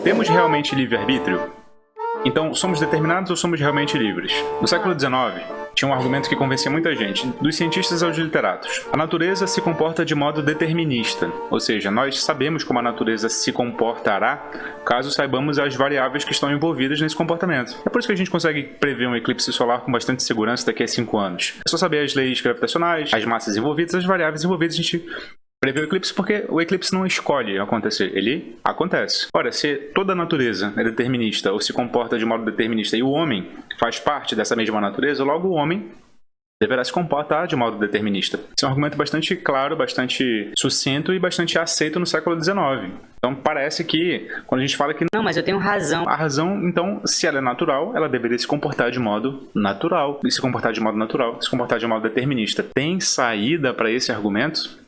Temos realmente livre-arbítrio? Então, somos determinados ou somos realmente livres? No século XIX, tinha um argumento que convencia muita gente, dos cientistas aos literatos. A natureza se comporta de modo determinista, ou seja, nós sabemos como a natureza se comportará caso saibamos as variáveis que estão envolvidas nesse comportamento. É por isso que a gente consegue prever um eclipse solar com bastante segurança daqui a 5 anos. É só saber as leis gravitacionais, as massas envolvidas, as variáveis envolvidas, a gente prevê o eclipse porque o eclipse não escolhe acontecer, ele acontece. Ora, se toda a natureza é determinista ou se comporta de modo determinista e o homem faz parte dessa mesma natureza, logo o homem deverá se comportar de modo determinista. Esse é um argumento bastante claro, bastante sucinto e bastante aceito no século XIX. Então parece que, quando a gente fala que não, mas eu tenho razão. A razão, então, se ela é natural, ela deveria se comportar de modo natural. E se comportar de modo natural, se comportar de modo determinista. Tem saída para esse argumento?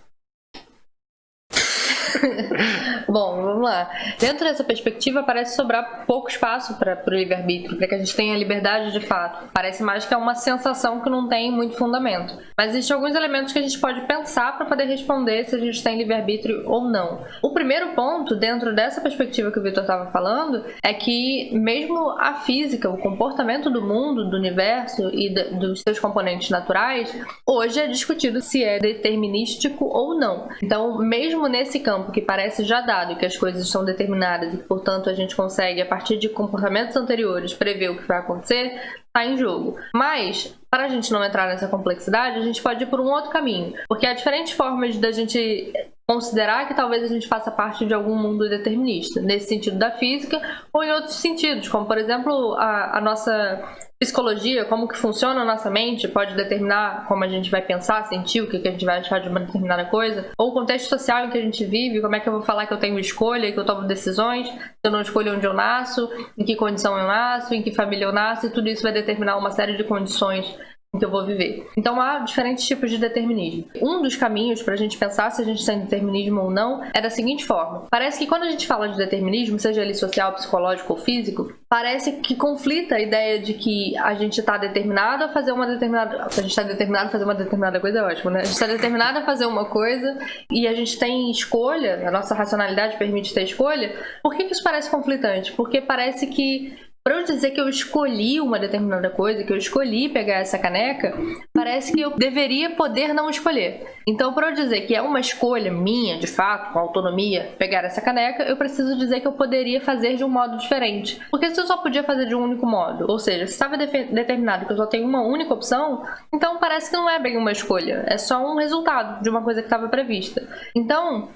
Bom, vamos lá. Dentro dessa perspectiva, parece sobrar pouco espaço para o livre-arbítrio, para que a gente tenha liberdade de fato. Parece mais que é uma sensação que não tem muito fundamento. Mas existem alguns elementos que a gente pode pensar para poder responder se a gente tem livre-arbítrio ou não. O primeiro ponto, dentro dessa perspectiva que o Vitor estava falando, é que mesmo a física, o comportamento do mundo, do universo e dos seus componentes naturais, hoje é discutido se é determinístico ou não. Então, mesmo nesse campo que parece já dado que as coisas são determinadas e que, portanto, a gente consegue, a partir de comportamentos anteriores, prever o que vai acontecer, está em jogo. Mas, para a gente não entrar nessa complexidade, a gente pode ir por um outro caminho. Porque há diferentes formas da gente considerar que talvez a gente faça parte de algum mundo determinista, nesse sentido da física ou em outros sentidos, como, por exemplo, a nossa psicologia, como que funciona a nossa mente, pode determinar como a gente vai pensar, sentir, o que a gente vai achar de uma determinada coisa, ou o contexto social em que a gente vive, como é que eu vou falar que eu tenho escolha, que eu tomo decisões, se eu não escolho onde eu nasço, em que condição eu nasço, em que família eu nasço, e tudo isso vai determinar uma série de condições que eu vou viver. Então há diferentes tipos de determinismo. Um dos caminhos para a gente pensar se a gente tem determinismo ou não é da seguinte forma. Parece que quando a gente fala de determinismo, seja ele social, psicológico ou físico, parece que conflita a ideia de que a gente está determinado a fazer uma determinada... A gente está determinado a fazer uma determinada coisa, é ótimo, né? A gente está determinado a fazer uma coisa e a gente tem escolha, a nossa racionalidade permite ter escolha. Por que isso parece conflitante? Porque parece que para eu dizer que eu escolhi uma determinada coisa, que eu escolhi pegar essa caneca, parece que eu deveria poder não escolher. Então, para eu dizer que é uma escolha minha, de fato, com autonomia, pegar essa caneca, eu preciso dizer que eu poderia fazer de um modo diferente. Porque se eu só podia fazer de um único modo, ou seja, se estava determinado que eu só tenho uma única opção, então parece que não é bem uma escolha, é só um resultado de uma coisa que estava prevista. Então,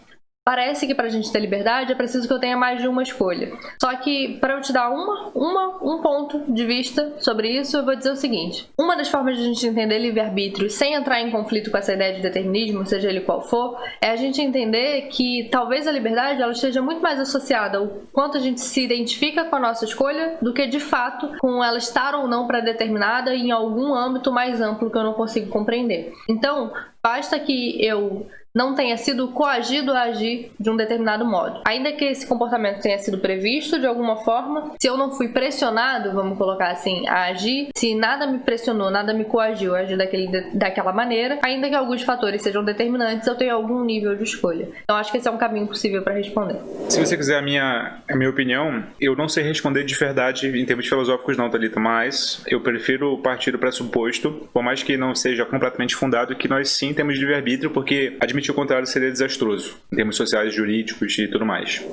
parece que para a gente ter liberdade é preciso que eu tenha mais de uma escolha. Só que para eu te dar um ponto de vista sobre isso, eu vou dizer o seguinte. Uma das formas de a gente entender livre-arbítrio sem entrar em conflito com essa ideia de determinismo, seja ele qual for, é a gente entender que talvez a liberdade ela esteja muito mais associada ao quanto a gente se identifica com a nossa escolha do que de fato com ela estar ou não pré-determinada em algum âmbito mais amplo que eu não consigo compreender. Então, basta que eu não tenha sido coagido a agir de um determinado modo. Ainda que esse comportamento tenha sido previsto de alguma forma, se eu não fui pressionado, vamos colocar assim, a agir, se nada me pressionou, nada me coagiu a agir daquela maneira, ainda que alguns fatores sejam determinantes, eu tenho algum nível de escolha. Então acho que esse é um caminho possível para responder. Se você quiser a minha opinião, eu não sei responder de verdade em termos filosóficos não, Thalita, mas eu prefiro partir do pressuposto, por mais que não seja completamente fundado, que nós sim temos livre-arbítrio, porque admitir o contrário seria desastroso, em termos sociais, jurídicos e tudo mais.